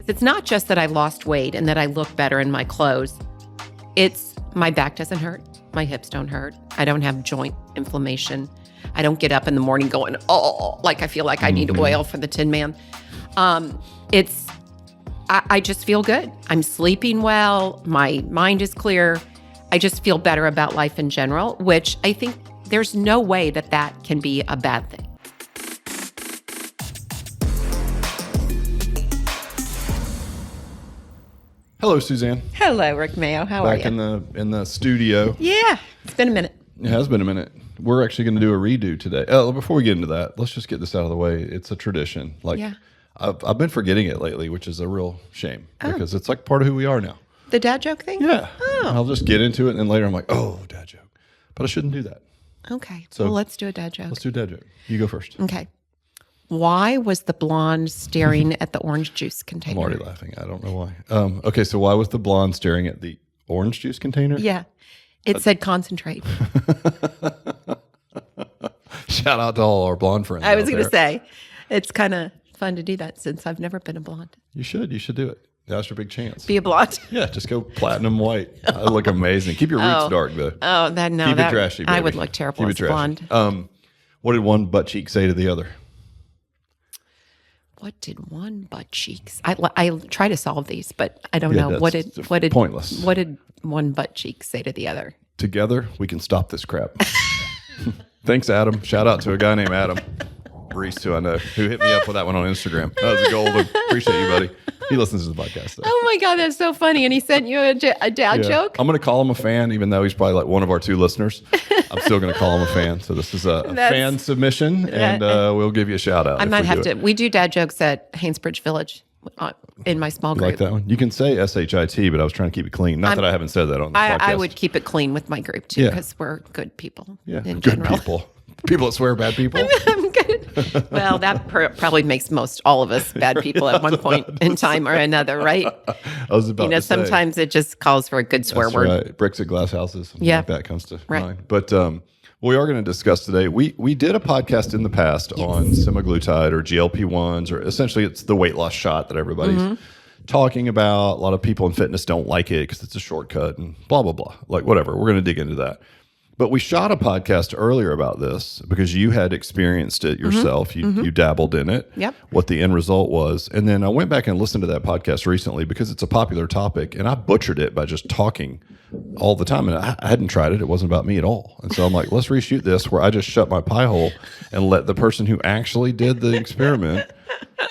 It's not just that I lost weight and that I look better in my clothes. It's my back doesn't hurt. My hips don't hurt. I don't have joint inflammation. I don't get up in the morning going, oh, like I feel like I need oil for the Tin Man. I just feel good. I'm sleeping well. My mind is clear. I just feel better about life in general, which I think there's no way that that can be a bad thing. Hello, Suzanne. Hello, Rick Mayo. How are you? Back in the studio. Yeah, it's been a minute. It has been a minute. We're actually going to do a redo today. Before we get into that, let's just get this out of the way. It's a tradition. Yeah. I've been forgetting it lately, which is a real shame because it's like part of who we are now. The dad joke thing? Yeah. Oh. I'll just get into it, and then later I'm like, oh, dad joke. But I shouldn't do that. Okay. So well, let's do a dad joke. Let's do a dad joke. You go first. Okay. Why was the blonde staring at the orange juice container? I'm already laughing. I don't know why. Okay, so why was the blonde staring at the orange juice container? Yeah. It said concentrate. Shout out to all our blonde friends. I was going to say, it's kind of fun to do that since I've never been a blonde. You should do it. That's your big chance. Be a blonde. Yeah, just go platinum white. I look amazing. Keep your roots dark, though. Oh, Keep it trashy, baby. I would look terrible Keep as it blonde. What did one butt cheek say to the other? What did one butt cheeks? I try to solve these, but I don't know. What did pointless. What did one butt cheek say to the other? Together, we can stop this crap. Thanks, Adam. Shout out to a guy named Adam Reese, who I know, who hit me up with that one on Instagram. That was a golden. Appreciate you, buddy. He listens to the podcast, though. Oh my God, that's so funny. And he sent you a dad joke? I'm going to call him a fan, even though he's probably like one of our 2 listeners. I'm still going to call him a fan. So this is a fan submission, and we'll give you a shout out. I might have to. We do dad jokes at Haynesbridge Village in my small group. Like that one? You can say SHIT, but I was trying to keep it clean. Not that I haven't said that on the podcast. I would keep it clean with my group too, because we're good people in good general. People. People that swear bad people. I'm good. Well, that probably makes all of us bad people at one point in time or another, right? I was about to say. Sometimes it just calls for a good swear word. Right. Bricks at glass houses. Something like that comes to mind. But we are going to discuss today. We did a podcast in the past on Semaglutide or GLP-1s, or essentially it's the weight loss shot that everybody's talking about. A lot of people in fitness don't like it because it's a shortcut and blah, blah, blah. Like whatever. We're going to dig into that. But we shot a podcast earlier about this because you had experienced it yourself. You dabbled in it, what the end result was. And then I went back and listened to that podcast recently because it's a popular topic, and I butchered it by just talking all the time. And I hadn't tried it. It wasn't about me at all. And so I'm like, let's reshoot this where I just shut my pie hole and let the person who actually did the experiment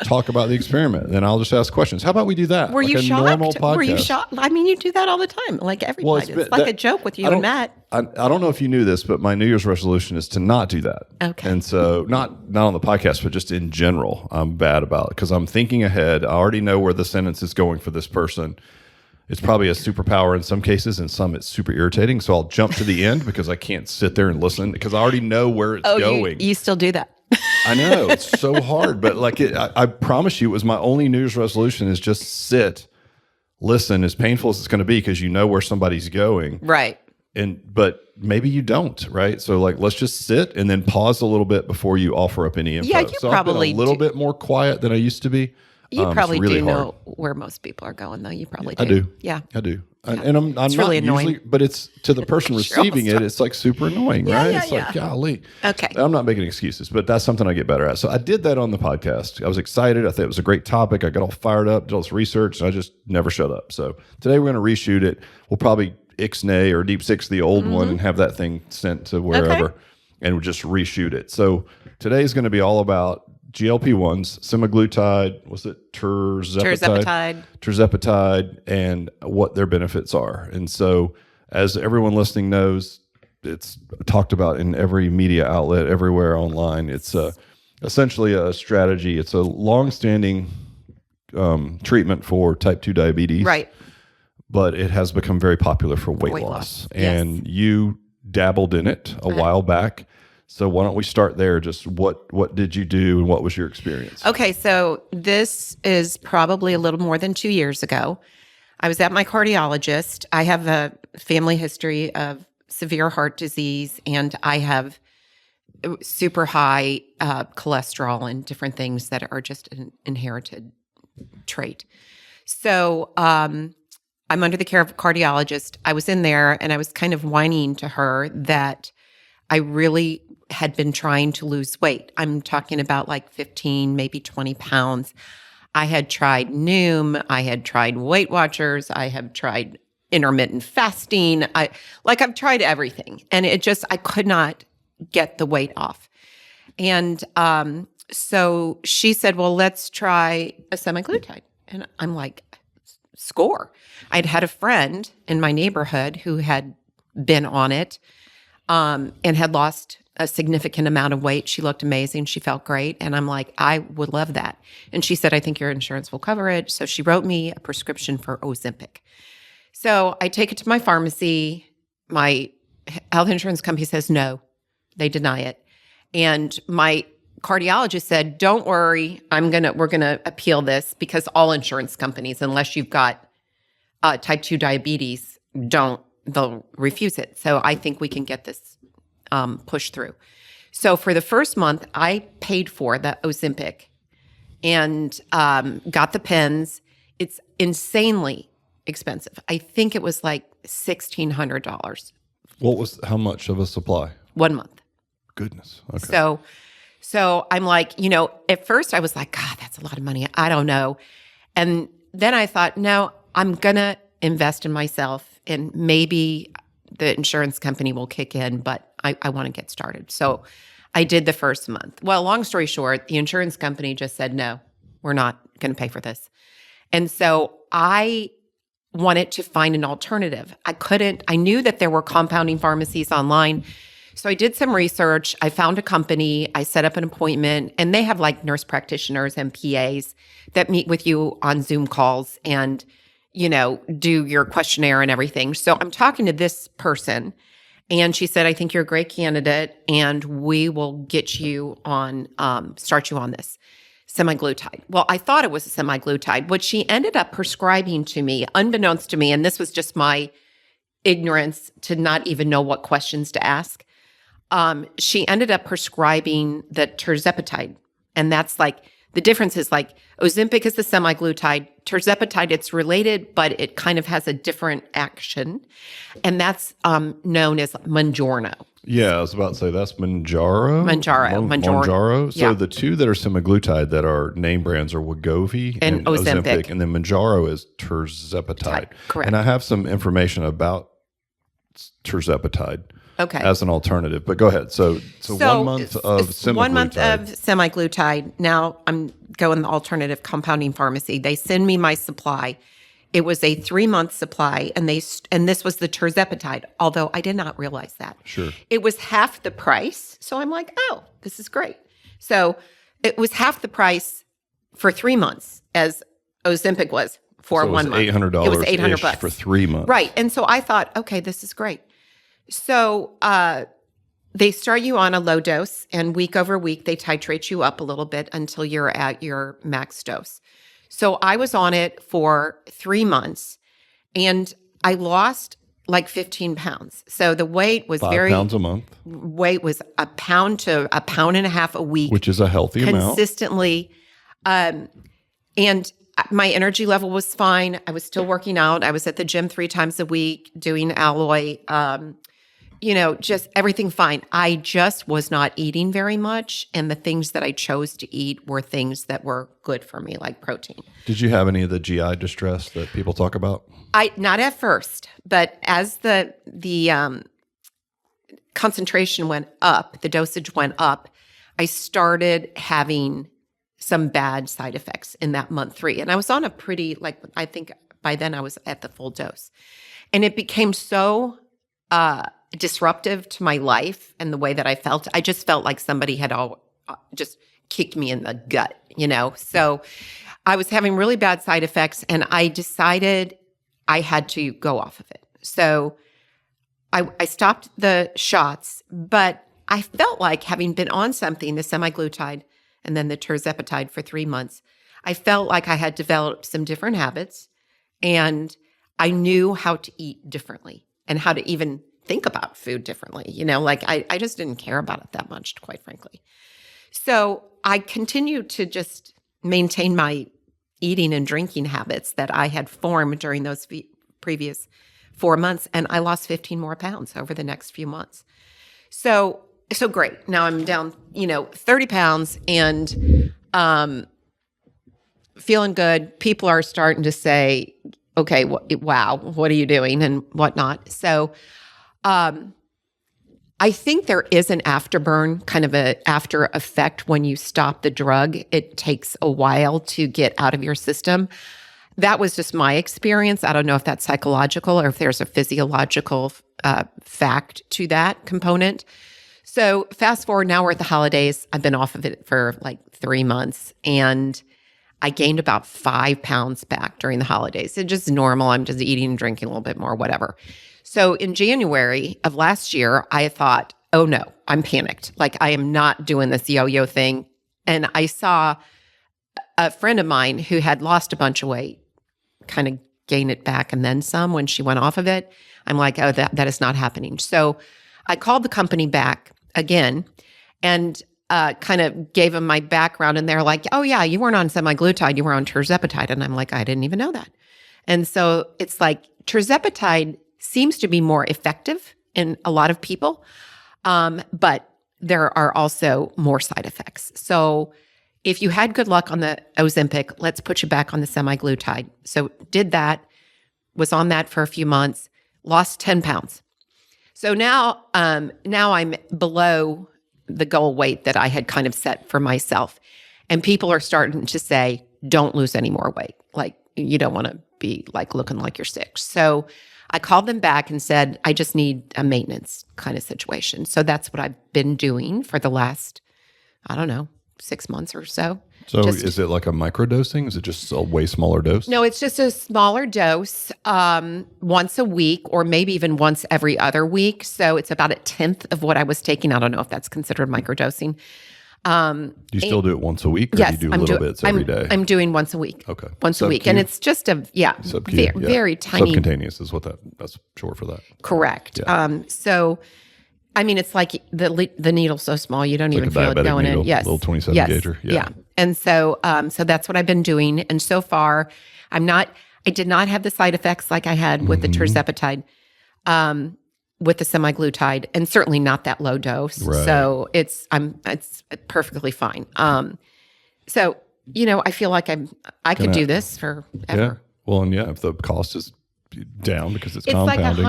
talk about the experiment. Then I'll just ask questions. How about we do that? Were you shocked? Normal podcast. Were you shocked? I mean, you do that all the time. Like everybody. It's like a joke with you and Matt. I don't know if you knew this, but my New Year's resolution is to not do that. Okay. And so not on the podcast, but just in general, I'm bad about it because I'm thinking ahead. I already know where the sentence is going for this person. It's probably a superpower in some cases, and some it's super irritating. So I'll jump to the end because I can't sit there and listen because I already know where it's going. You still do that. I know. It's so hard. But like I promise you, it was my only New Year's resolution is just sit, listen, as painful as it's going to be because you know where somebody's going. Right. But maybe you don't, right? So like, let's just sit and then pause a little bit before you offer up any info. Yeah, you so probably I've been a little bit more quiet than I used to be. You probably really do hard. know where most people are going, though. You probably do. I do. Yeah. I do. And I'm it's not really annoying. usually, but it's to the person receiving it, it's like super annoying, right? Yeah, it's like, golly. Okay. I'm not making excuses, but that's something I get better at. So I did that on the podcast. I was excited. I thought it was a great topic. I got all fired up, did all this research, and I just never shut up. So today we're going to reshoot it. We'll probably ixnay or deep six the old one and have that thing sent to wherever and we'll just reshoot it. So today is going to be all about GLP-1s, semaglutide, was it Tirzepatide, and what their benefits are. And so, as everyone listening knows, it's talked about in every media outlet, everywhere online. It's essentially a strategy. It's a long-standing treatment for type 2 diabetes. Right. But it has become very popular for weight loss. And you dabbled in it a while back. So why don't we start there? Just what did you do and what was your experience? Okay, so this is probably a little more than 2 years ago. I was at my cardiologist. I have a family history of severe heart disease, and I have super high cholesterol and different things that are just an inherited trait. So I'm under the care of a cardiologist. I was in there and I was kind of whining to her that I really had been trying to lose weight. I'm talking about like 15, maybe 20 pounds. I had tried Noom. I had tried Weight Watchers. I have tried intermittent fasting. I've tried everything. And I could not get the weight off. And so she said, well, let's try a semaglutide. And I'm like, score. I'd had a friend in my neighborhood who had been on it and had lost a significant amount of weight. She looked amazing. She felt great. And I'm like, I would love that. And she said, I think your insurance will cover it. So she wrote me a prescription for Ozempic. So I take it to my pharmacy. My health insurance company says no. They deny it. And my cardiologist said, don't worry, we're gonna appeal this because all insurance companies, unless you've got type 2 diabetes, they'll refuse it. So I think we can get this pushed through. So for the first month, I paid for the Ozempic and got the pens. It's insanely expensive. I think it was like $1,600. How much of a supply? 1 month. Goodness. Okay. So I'm like, at first I was like, God, that's a lot of money. I don't know. And then I thought, no, I'm going to invest in myself and maybe the insurance company will kick in, but I want to get started. So I did the first month. Well, long story short, the insurance company just said, no, we're not going to pay for this. And so I wanted to find an alternative. I knew that there were compounding pharmacies online. So I did some research. I found a company. I set up an appointment, and they have like nurse practitioners and PAs that meet with you on Zoom calls and, do your questionnaire and everything. So I'm talking to this person, and she said, I think you're a great candidate, and we will get you on, start you on this semaglutide. Well, I thought it was a semaglutide. What she ended up prescribing to me, unbeknownst to me, and this was just my ignorance to not even know what questions to ask, she ended up prescribing the Tirzepatide. And that's like, the difference is like Ozempic is the semaglutide, Tirzepatide, it's related, but it kind of has a different action. And that's known as Mounjaro. Yeah, I was about to say that's Mounjaro. Mounjaro. So the two that are semaglutide that are name brands are Wegovy and Ozempic. And then Mounjaro is Tirzepatide. Correct. And I have some information about Tirzepatide. Okay. As an alternative, but go ahead. So 1 month of semaglutide. 1 month of semaglutide. Now I'm going the alternative compounding pharmacy. They send me my supply. It was a 3-month supply, and this was the Tirzepatide. Although I did not realize that. Sure. It was half the price, so I'm like, oh, this is great. So it was half the price for 3 months as Ozempic was for 1 month. $800. It was $800 for 3 months. Right, and so I thought, okay, this is great. So they start you on a low dose, and week over week, they titrate you up a little bit until you're at your max dose. So I was on it for 3 months, and I lost like 15 pounds. So the weight was 5 pounds a month. Weight was a pound to a pound and a half a week. Which is a healthy amount. Consistently. And my energy level was fine. I was still working out. I was at the gym 3 times a week doing Alloy. Just everything fine. I just was not eating very much. And the things that I chose to eat were things that were good for me, like protein. Did you have any of the GI distress that people talk about? Not at first, but as the concentration went up, the dosage went up, I started having some bad side effects in that month 3. And I was on a pretty, I think by then I was at the full dose. And it became so disruptive to my life and the way that I felt. I just felt like somebody had just kicked me in the gut, So I was having really bad side effects, and I decided I had to go off of it. So I stopped the shots, but I felt like having been on something, the semaglutide and then the Tirzepatide for 3 months, I felt like I had developed some different habits, and I knew how to eat differently and how to even think about food differently. I just didn't care about it that much, quite frankly. So I continued to just maintain my eating and drinking habits that I had formed during those previous 4 months, and I lost 15 more pounds over the next few months. So great. Now I'm down, 30 pounds and feeling good. People are starting to say, okay, wow, what are you doing and whatnot. So I think there is an afterburn, kind of a after effect when you stop the drug. It takes a while to get out of your system. That was just my experience. I don't know if that's psychological or if there's a physiological fact to that component. So fast forward, now we're at the holidays. I've been off of it for like 3 months, and I gained about 5 pounds back during the holidays. It's just normal. I'm just eating and drinking a little bit more, whatever. So in January of last year, I thought, oh no, I'm panicked. Like, I am not doing this yo-yo thing. And I saw a friend of mine who had lost a bunch of weight kind of gain it back and then some when she went off of it. I'm like, oh, that is not happening. So I called the company back again and kind of gave them my background. And they're like, oh yeah, you weren't on semaglutide, you were on Tirzepatide. And I'm like, I didn't even know that. And so it's like Tirzepatide seems to be more effective in a lot of people, but there are also more side effects. So if you had good luck on the Ozempic, let's put you back on the semaglutide. So did that, was on that for a few months, lost 10 pounds. So now I'm below the goal weight that I had kind of set for myself. And people are starting to say, don't lose any more weight. Like, you don't want to be like looking like you're sick. So I called them back and said, I just need a maintenance kind of situation. So that's what I've been doing for the last, 6 months or so. So is it like a microdosing? Is it just a way smaller dose? No, it's just a smaller dose once a week or maybe even once every other week. So it's about 1/10 of what I was taking. I don't know if that's considered microdosing. Do you still do it once a week, or yes, do you do little bits every day? I'm doing once a week. Okay. Once a week. And it's just very tiny. Subcutaneous is what that's short for that. Correct. Yeah. So, I mean, it's like the needle's so small, you don't even feel it going needle, in. Yes. Little 27 gauger. Yeah. And so, so that's what I've been doing. And so far, I did not have the side effects like I had with the Tirzepatide, with the semaglutide, and certainly not that low dose. Right. So it's perfectly fine. So, I feel like I could do this forever. Yeah. Well, and if the cost is down because it's like compounding.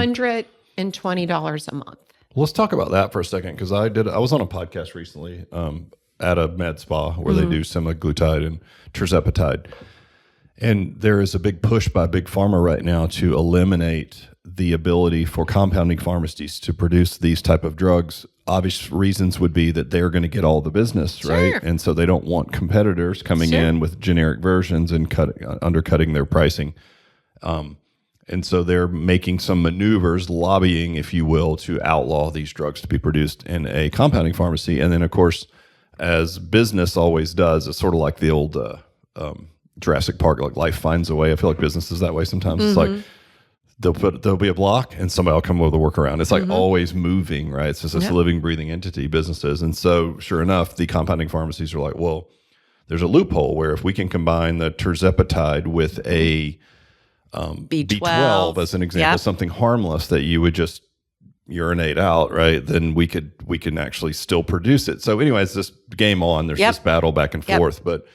$120 a month. Well, let's talk about that for a second, because I was on a podcast recently at a med spa where they do semaglutide and Tirzepatide. And there is a big push by Big Pharma right now to eliminate the ability for compounding pharmacies to produce these type of drugs. Obvious reasons would be that they're going to get all the business, right? And so they don't want competitors coming in with generic versions and undercutting their pricing. And so they're making some maneuvers, lobbying, if you will, to outlaw these drugs to be produced in a compounding pharmacy. And then, of course, as business always does, it's sort of like the old Jurassic Park, like life finds a way. I feel like business is that way sometimes. It's like there'll be a block and somebody will come up with a workaround. It's like always moving, right? It's just this living, breathing entity, businesses. And so sure enough, the compounding pharmacies are like, well, there's a loophole where if we can combine the Tirzepatide with a B12 as an example, something harmless that you would just urinate out, right? Then we can actually still produce it. So anyways, this game on, there's this battle back and forth. But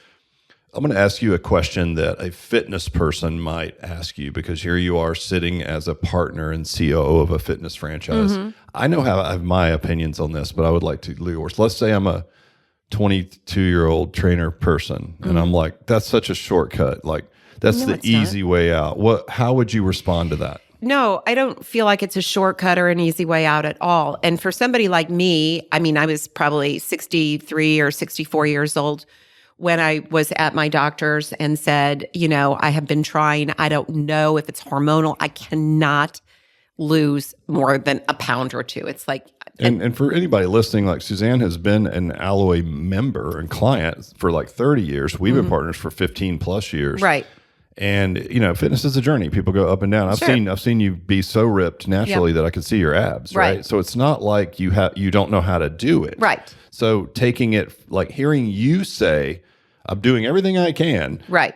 I'm going to ask you a question that a fitness person might ask you, because here you are sitting as a partner and COO of a fitness franchise. I know how I have my opinions on this, but I would like to hear yours. Let's say I'm a 22-year-old trainer person, and I'm like, that's such a shortcut. Like, that's the easy way out. How would you respond to that? No, I don't feel like it's a shortcut or an easy way out at all. And for somebody like me, I mean, I was probably 63 or 64 years old when I was at my doctor's and said, I have been trying. I don't know if it's hormonal. I cannot lose more than a pound or two. It's like... And for anybody listening, like Suzanne has been an Alloy member and client for like 30 years. We've been partners for 15 plus years. Right. And fitness is a journey. People go up and down. I've seen you be so ripped naturally that I could see your abs, right? So it's not like you don't know how to do it. Right. So taking it, like hearing you say, I'm doing everything I can. Right.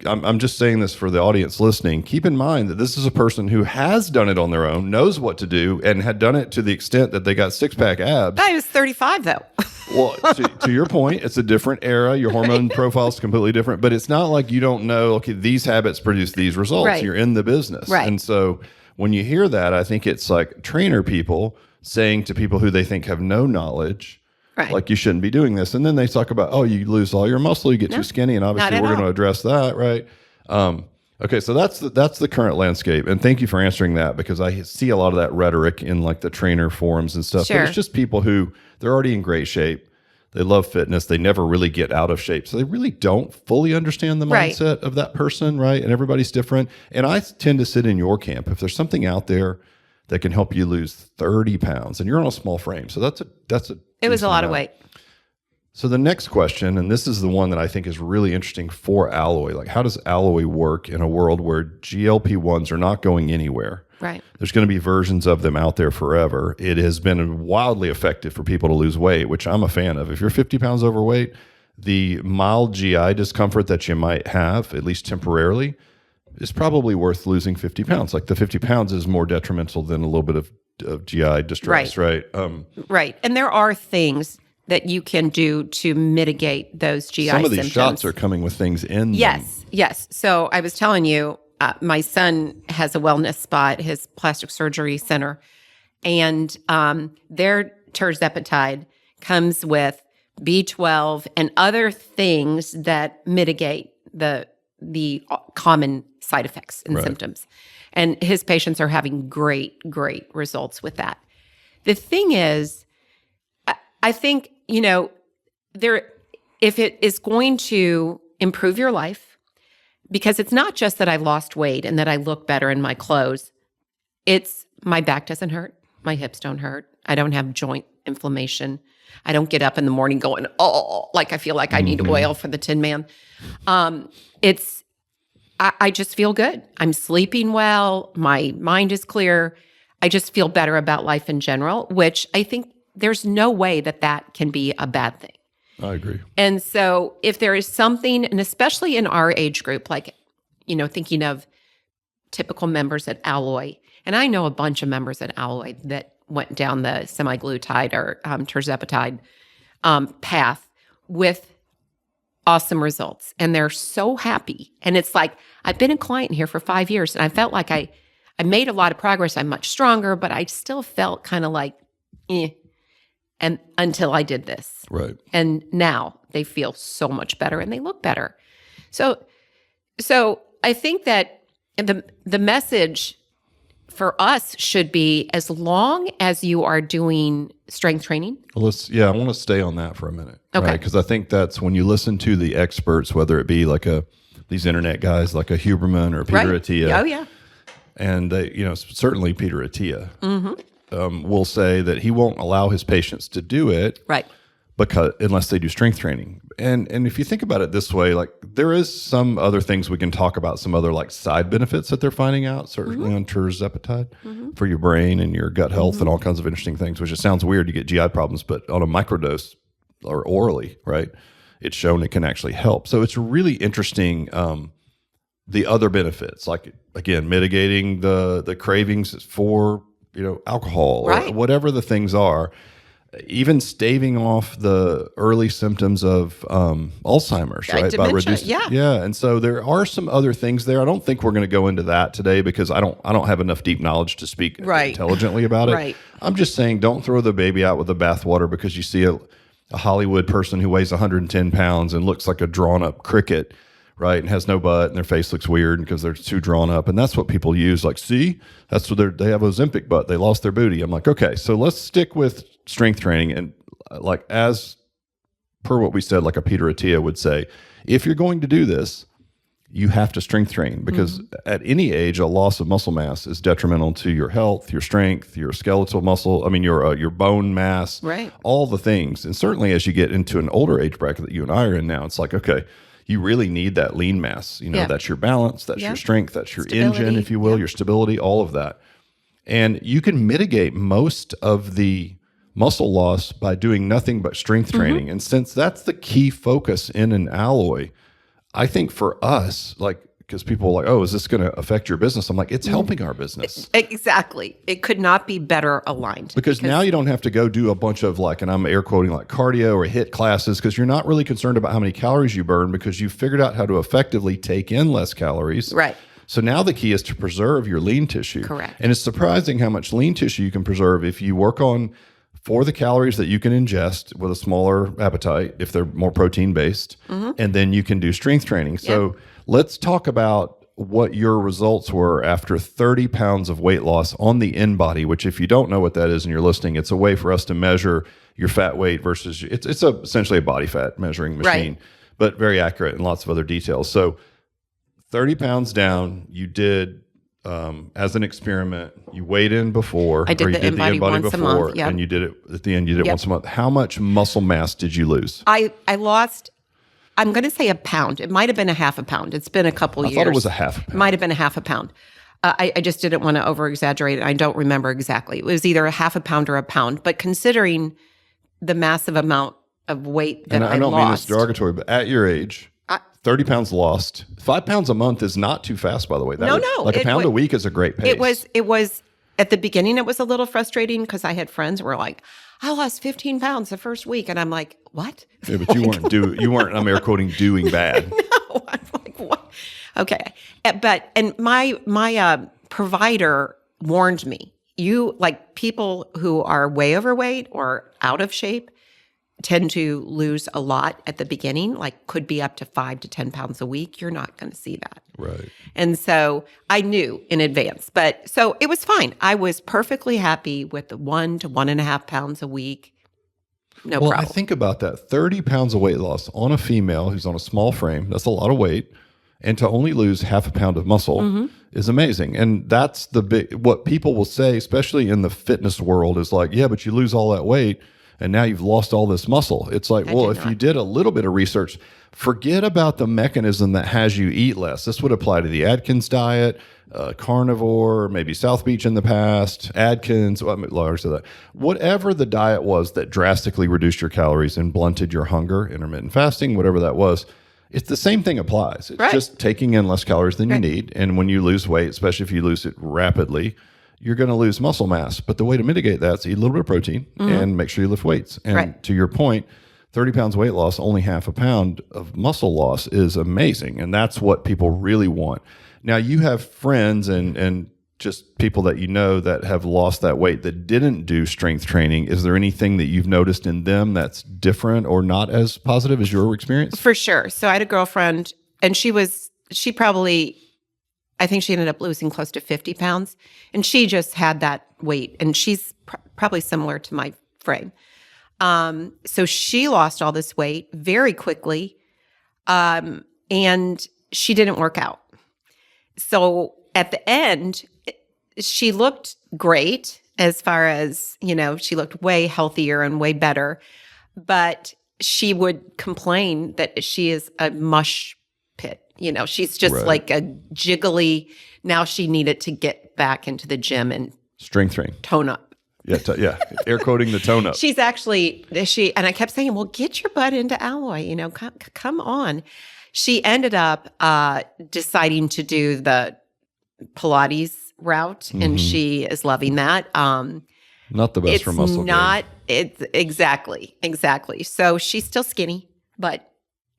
I'm just saying this for the audience listening. Keep in mind that this is a person who has done it on their own, knows what to do, and had done it to the extent that they got 6-pack abs. I was 35 though. Well, to your point, it's a different era. Your hormone profile is completely different, but it's not like you don't know, okay, these habits produce these results. Right. You're in the business. Right. And so when you hear that, I think it's like trainer people saying to people who they think have no knowledge, right, like, you shouldn't be doing this. And then they talk about, oh, you lose all your muscle, you get too skinny, and obviously we're going to address that, right? Okay, so that's the current landscape. And thank you for answering that, because I see a lot of that rhetoric in like the trainer forums and stuff. Sure. But it's just people who, they're already in great shape. They love fitness. They never really get out of shape. So they really don't fully understand the mindset of that person, right? And everybody's different. And I tend to sit in your camp. If there's something out there that can help you lose 30 pounds, and you're on a small frame, so that's a it was a lot of weight. So the next question, and this is the one that I think is really interesting for Alloy, like, how does Alloy work in a world where GLP-1s are not going anywhere? Right. There's going to be versions of them out there forever. It has been wildly effective for people to lose weight, which I'm a fan of. If you're 50 pounds overweight, the mild GI discomfort that you might have, at least temporarily, is probably worth losing 50 pounds. Like, the 50 pounds is more detrimental than a little bit of GI distress, right? Right. And there are things that you can do to mitigate those GI symptoms. Some of these shots are coming with things in them. Yes. So I was telling you, my son has a wellness spa at his plastic surgery center, and their Tirzepatide comes with B12 and other things that mitigate the common side effects and symptoms. And his patients are having great results with that. The thing is, I think, if it is going to improve your life, because it's not just that I lost weight and that I look better in my clothes. It's my back doesn't hurt. My hips don't hurt. I don't have joint inflammation. I don't get up in the morning going, oh, like I feel like I need oil for the Tin Man. I just feel good. I'm sleeping well. My mind is clear. I just feel better about life in general, which I think there's no way that can be a bad thing. I agree. And so if there is something, and especially in our age group, like, thinking of typical members at Alloy, and I know a bunch of members at Alloy that went down the Semaglutide or Tirzepatide path with awesome results. And they're so happy. And it's like, I've been a client here for 5 years, and I felt like I made a lot of progress. I'm much stronger, but I still felt kind of like, and until I did this. Right. And now they feel so much better and they look better. So I think that the message for us should be, as long as you are doing strength training. Well, I want to stay on that for a minute. Okay. Because I think that's when you listen to the experts, whether it be like these internet guys like a Huberman or Peter Attia. Oh, yeah. And they, certainly Peter Attia. Will say that he won't allow his patients to do it, right? Because unless they do strength training, and if you think about it this way, like, there is some other things we can talk about, some other like side benefits that they're finding out, certainly on Tirzepatide for your brain and your gut health and all kinds of interesting things. Which, it sounds weird, you get GI problems, but on a microdose or orally, right? It's shown it can actually help. So it's really interesting. The other benefits, like, again, mitigating the cravings for alcohol or whatever the things are, even staving off the early symptoms of Alzheimer's, right? Dementia, By reducing, and so there are some other things there. I don't think we're going to go into that today, because I don't have enough deep knowledge to speak intelligently about it. Right. I'm just saying, don't throw the baby out with the bathwater because you see a Hollywood person who weighs 110 pounds and looks like a drawn up cricket, right, and has no butt, and their face looks weird because they're too drawn up. And that's what people use. Like, see, that's what they have Ozempic butt. They lost their booty. I'm like, okay, so let's stick with strength training. And like, as per what we said, like a Peter Attia would say, if you're going to do this, you have to strength train, because at any age, a loss of muscle mass is detrimental to your health, your strength, your skeletal muscle. I mean, your bone mass, right? All the things. And certainly as you get into an older age bracket that you and I are in now, it's like, okay, you really need that lean mass. That's your balance, that's your strength, that's your stability, engine, if you will, your stability, all of that. And you can mitigate most of the muscle loss by doing nothing but strength training. And since that's the key focus in an Alloy, I think for us, like, because people are like, oh, is this going to affect your business? I'm like, it's helping our business. Exactly. It could not be better aligned. Because now you don't have to go do a bunch of like, and I'm air quoting like cardio or HIIT classes, because you're not really concerned about how many calories you burn because you figured out how to effectively take in less calories. Right. So now the key is to preserve your lean tissue. Correct. And it's surprising how much lean tissue you can preserve if you work on for the calories that you can ingest with a smaller appetite, if they're more protein based, and then you can do strength training. So let's talk about what your results were after 30 pounds of weight loss on the InBody, which if you don't know what that is and you're listening, it's a way for us to measure your fat weight versus, it's essentially a body fat measuring machine, but very accurate and lots of other details. So 30 pounds down, you did, as an experiment, you weighed in before, I did the InBody once a month, and you did it at the end, you did it once a month. How much muscle mass did you lose? I lost, I'm going to say a pound. It might have been a half a pound. It's been a couple years. I thought it was a half a pound. It might have been a half a pound. I just didn't want to over exaggerate it. I don't remember exactly. It was either a half a pound or a pound. But considering the massive amount of weight that I don't mean this derogatory, but at your age, 30 pounds lost. 5 pounds a month is not too fast, by the way. No. Like a pound a week is a great pace. It was at the beginning, it was a little frustrating because I had friends who were like, I lost 15 pounds the first week. And I'm like, what? Yeah, but you weren't, I'm air quoting, doing bad. No, I'm like, what? Okay. And my provider warned me, people who are way overweight or out of shape tend to lose a lot at the beginning, like could be up to 5 to 10 pounds a week. You're not going to see that. Right. And so I knew in advance, but so it was fine. I was perfectly happy with the 1 to 1.5 pounds a week. No problem. I think about that. 30 pounds of weight loss on a female who's on a small frame, that's a lot of weight. And to only lose half a pound of muscle is amazing. And that's what people will say, especially in the fitness world, is like, yeah, but you lose all that weight and now you've lost all this muscle. It's like, well, if you did a little bit of research, forget about the mechanism that has you eat less. This would apply to the Atkins diet, carnivore, maybe South Beach in the past, Atkins, whatever the diet was that drastically reduced your calories and blunted your hunger, intermittent fasting, whatever that was. It's the same thing applies. It's just taking in less calories than you need. And when you lose weight, especially if you lose it rapidly, you're going to lose muscle mass. But the way to mitigate that is eat a little bit of protein and make sure you lift weights. And to your point, 30 pounds weight loss, only half a pound of muscle loss is amazing. And that's what people really want. Now, you have friends and just people that you know that have lost that weight that didn't do strength training. Is there anything that you've noticed in them that's different or not as positive as your experience? For sure. So I had a girlfriend, and she probably, I think she ended up losing close to 50 pounds, and she just had that weight, and she's probably similar to my frame. So she lost all this weight very quickly, and she didn't work out. So at the end, she looked great as far as, she looked way healthier and way better, but she would complain that she is a mush pit. She's just like a jiggly. Now she needed to get back into the gym and strength train, tone up. Yeah. Air quoting the tone up. She's actually, and I kept saying, well, get your butt into Alloy, come on. She ended up deciding to do the Pilates route, and she is loving that. Not the best for muscle gain. It's exactly. So she's still skinny, but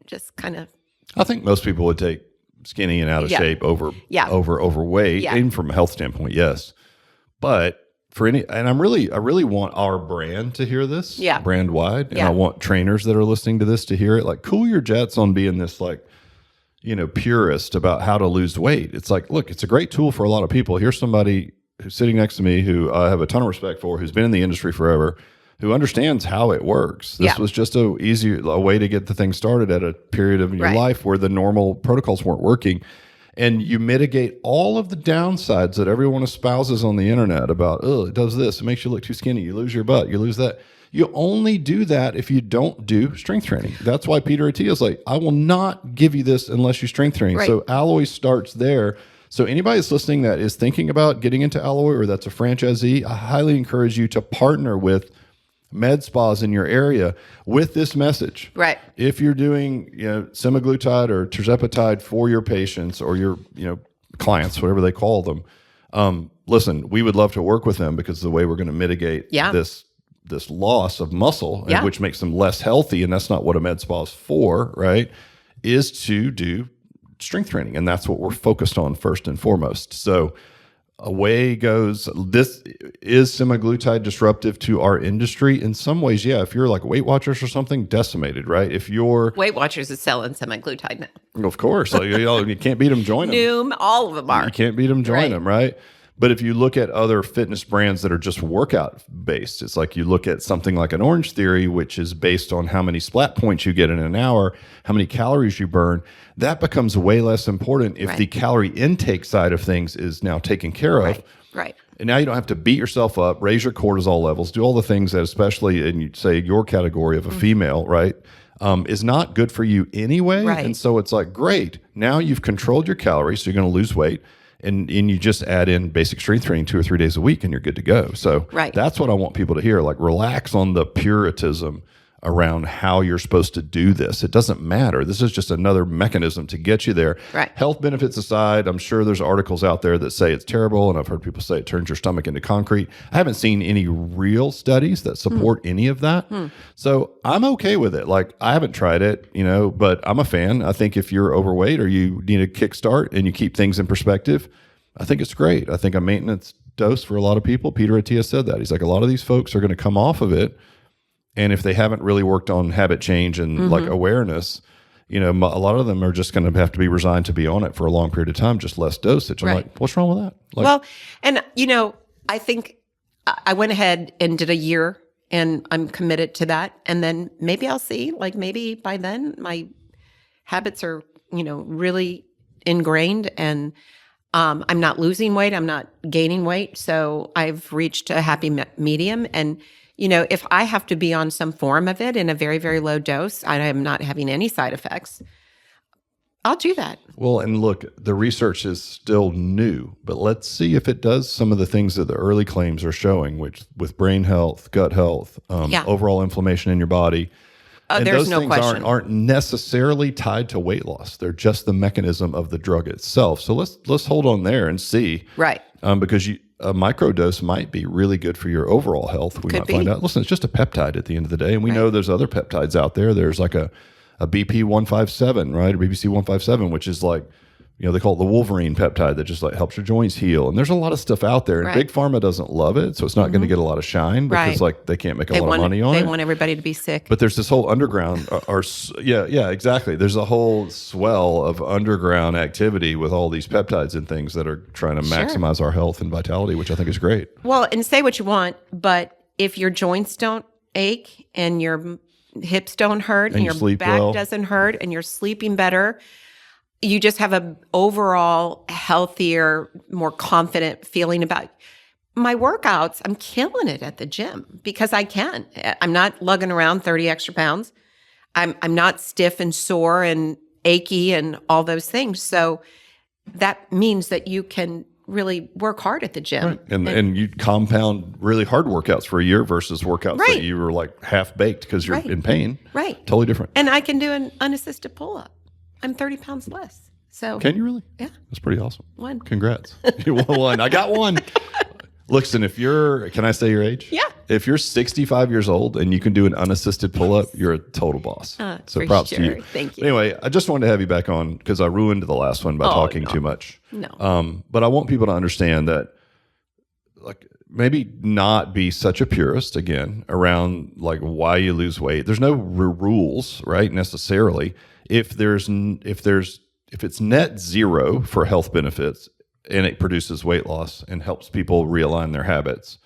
just kind of. I think most people would take skinny and out of shape over overweight, even from a health standpoint, yes. But and I really want our brand to hear this, brand wide, and I want trainers that are listening to this to hear it. Like, cool your jets on being this purist about how to lose weight. It's like, look, it's a great tool for a lot of people. Here's somebody who's sitting next to me who I have a ton of respect for, who's been in the industry forever, who understands how it works. This was just a way to get the thing started at a period of your life where the normal protocols weren't working. And you mitigate all of the downsides that everyone espouses on the internet about, it does this, it makes you look too skinny, you lose your butt, you lose that. You only do that if you don't do strength training. That's why Peter Attia is like, I will not give you this unless you strength train. So Alloy starts there. So anybody that's listening that is thinking about getting into Alloy or that's a franchisee, I highly encourage you to partner with med spas in your area with this message. Right. If you're doing, semaglutide or tirzepatide for your patients or your, clients, whatever they call them, listen, we would love to work with them because the way we're going to mitigate this loss of muscle, which makes them less healthy, and that's not what a med spa is for, right, is to do strength training. And that's what we're focused on first and foremost. So away goes. This is semaglutide disruptive to our industry in some ways. Yeah, if you're like Weight Watchers or something, decimated, right? If you're Weight Watchers is selling semaglutide now. Of course, you can't beat them. Join them. Noom, all of them are. You can't beat them. Join them, right? But if you look at other fitness brands that are just workout based, it's like you look at something like an Orange Theory, which is based on how many splat points you get in an hour, how many calories you burn. That becomes way less important if the calorie intake side of things is now taken care of. Right. And now you don't have to beat yourself up, raise your cortisol levels, do all the things that, especially in your category of a female, right, is not good for you anyway. Right. And so it's like, great, now you've controlled your calories, so you're going to lose weight. And you just add in basic strength training 2 or 3 days a week and you're good to go. So that's what I want people to hear. Like, relax on the puritanism around how you're supposed to do this. It doesn't matter. This is just another mechanism to get you there. Right. Health benefits aside, I'm sure there's articles out there that say it's terrible, and I've heard people say it turns your stomach into concrete. I haven't seen any real studies that support any of that. So I'm okay with it. Like, I haven't tried it, but I'm a fan. I think if you're overweight or you need a kickstart and you keep things in perspective, I think it's great. I think a maintenance dose for a lot of people, Peter Attia said that. He's like, a lot of these folks are going to come off of it, and if they haven't really worked on habit change and like awareness, a lot of them are just going to have to be resigned to be on it for a long period of time, just less dosage. I'm like, what's wrong with that? Like, well, and I think I went ahead and did a year, and I'm committed to that. And then maybe I'll see, like, maybe by then my habits are, really ingrained, and I'm not losing weight. I'm not gaining weight. So I've reached a happy medium. And if I have to be on some form of it in a very, very low dose, I am not having any side effects, I'll do that. Well, and look, the research is still new, but let's see if it does some of the things that the early claims are showing, which with brain health, gut health, overall inflammation in your body. And there's those no things question. aren't necessarily tied to weight loss. They're just the mechanism of the drug itself. So let's hold on there and see. Right. Because a microdose might be really good for your overall health. We might find out. Listen, it's just a peptide at the end of the day. And we know there's other peptides out there. There's like a BP157, right? Or BBC 157, which is like, they call it the Wolverine peptide that just like helps your joints heal. And there's a lot of stuff out there. And Big Pharma doesn't love it. So it's not going to get a lot of shine because like they can't make a lot of money on it. They want everybody to be sick. But there's this whole underground, exactly. There's a whole swell of underground activity with all these peptides and things that are trying to maximize our health and vitality, which I think is great. Well, and say what you want, but if your joints don't ache and your hips don't hurt and your back doesn't hurt and you're sleeping better, you just have an overall healthier, more confident feeling about my workouts. I'm killing it at the gym because I can. I'm not lugging around 30 extra pounds. I'm not stiff and sore and achy and all those things. So that means that you can really work hard at the gym. Right. And you compound really hard workouts for a year versus workouts that you were like half baked because you're in pain. Right. Totally different. And I can do an unassisted pull-up. I'm 30 pounds less. So can you really? Yeah. That's pretty awesome. One. Congrats. You won one. I got one. Listen, can I say your age? Yeah. If you're 65 years old and you can do an unassisted pull-up, you're a total boss. So props to you. Thank you. Anyway, I just wanted to have you back on because I ruined the last one by talking too much. No. But I want people to understand that, like, maybe not be such a purist again around like why you lose weight. There's no rules, right? Necessarily. If it's net zero for health benefits and it produces weight loss and helps people realign their habits,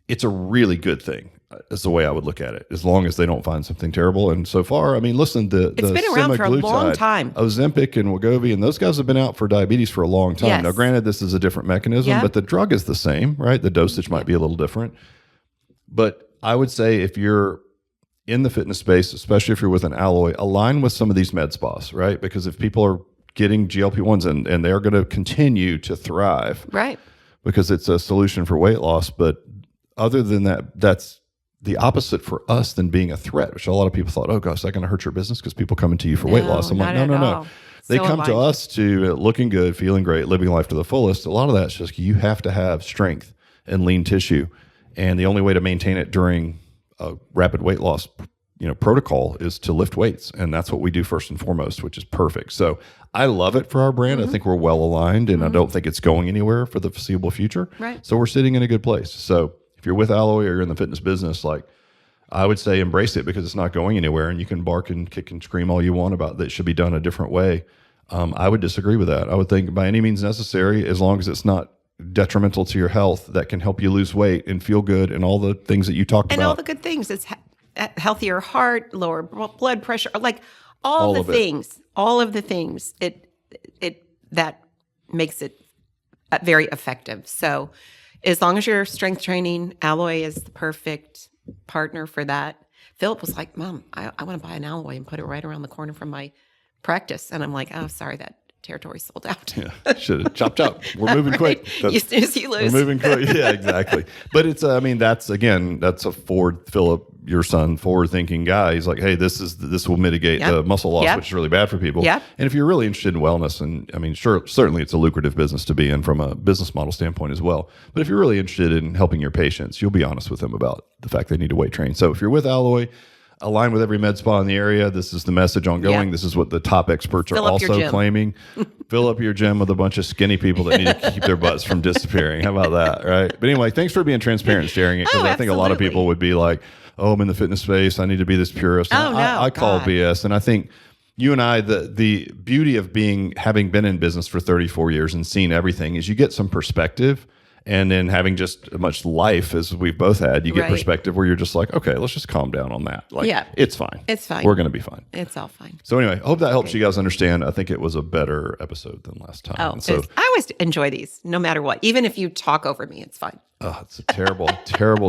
it's a really good thing, is the way I would look at it, as long as they don't find something terrible. And so far, I mean, listen, it's been around for a long time. Ozempic and Wegovy, and those guys have been out for diabetes for a long time. Yes. Now, granted, this is a different mechanism, but the drug is the same, right? The dosage might be a little different. But I would say if you're in the fitness space, especially if you're with an Alloy, align with some of these med spas, right? Because if people are getting GLP-1s and they're going to continue to thrive, right? Because it's a solution for weight loss. But other than that, the opposite for us than being a threat, which a lot of people thought, oh gosh, is that going to hurt your business because people coming to you for weight loss? I'm like, no. They come to us to looking good, feeling great, living life to the fullest. A lot of that's just you have to have strength and lean tissue. And the only way to maintain it during a rapid weight loss protocol is to lift weights. And that's what we do first and foremost, which is perfect. So I love it for our brand. I think we're well aligned, and I don't think it's going anywhere for the foreseeable future. Right. So we're sitting in a good place. So if you're with Alloy or you're in the fitness business, like I would say embrace it because it's not going anywhere, and you can bark and kick and scream all you want about that it should be done a different way. I would disagree with that. I would think by any means necessary, as long as it's not detrimental to your health, that can help you lose weight and feel good and all the things that you talked about. And all the good things. It's healthier heart, lower blood pressure, like all of the things. It that makes it very effective. So as long as you're strength training, Alloy is the perfect partner for that. Philip was like, Mom, I want to buy an Alloy and put it right around the corner from my practice. And I'm like, oh, sorry, that territory sold out. Yeah, should have chopped. We're moving quick. You snooze, you lose. We're moving quick. Yeah, exactly. But it's, that's a Philip, your son, forward-thinking guy. He's like, hey, this will mitigate the muscle loss, which is really bad for people. Yep. And if you're really interested in wellness, and certainly it's a lucrative business to be in from a business model standpoint as well. But if you're really interested in helping your patients, you'll be honest with them about the fact they need to weight train. So if you're with Alloy, align with every med spa in the area. This is the message ongoing. This is what the top experts are also claiming. Fill up your gym with a bunch of skinny people that need to keep their butts from disappearing. How about that, right? But anyway, thanks for being transparent and sharing it, because I think a lot of people would be like, oh, I'm in the fitness space, I need to be this purist. And I call BS. And I think you and I, the beauty of having been in business for 34 years and seen everything is you get some perspective. And then having just as much life as we've both had, you get perspective where you're just like, okay, let's just calm down on that. Like, it's fine. It's fine. We're going to be fine. It's all fine. So anyway, I hope that helps you guys understand. I think it was a better episode than last time. Oh, so I always enjoy these, no matter what. Even if you talk over me, it's fine. Oh, it's a terrible,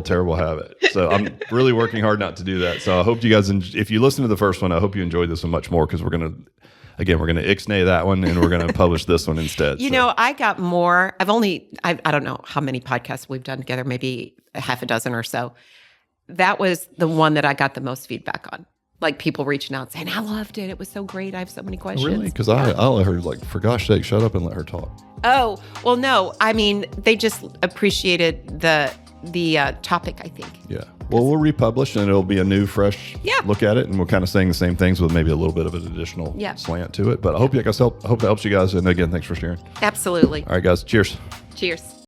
terrible habit. So I'm really working hard not to do that. So I hope you guys, if you listen to the first one, I hope you enjoyed this one much more, because we're going to ixnay that one, and we're going to publish this one instead. You know, I got more. I don't know how many podcasts we've done together, maybe a half a dozen or so. That was the one that I got the most feedback on. Like people reaching out saying, I loved it. It was so great. I have so many questions. Really? Because I let her, like, for gosh sake, shut up and let her talk. Oh, well, no. I mean, they just appreciated the topic, I think. Yeah. Well, we'll republish, and it'll be a new, fresh look at it, and we're kind of saying the same things with maybe a little bit of an additional slant to it. But I hope that helps you guys. And again, thanks for sharing. Absolutely. All right, guys. Cheers. Cheers.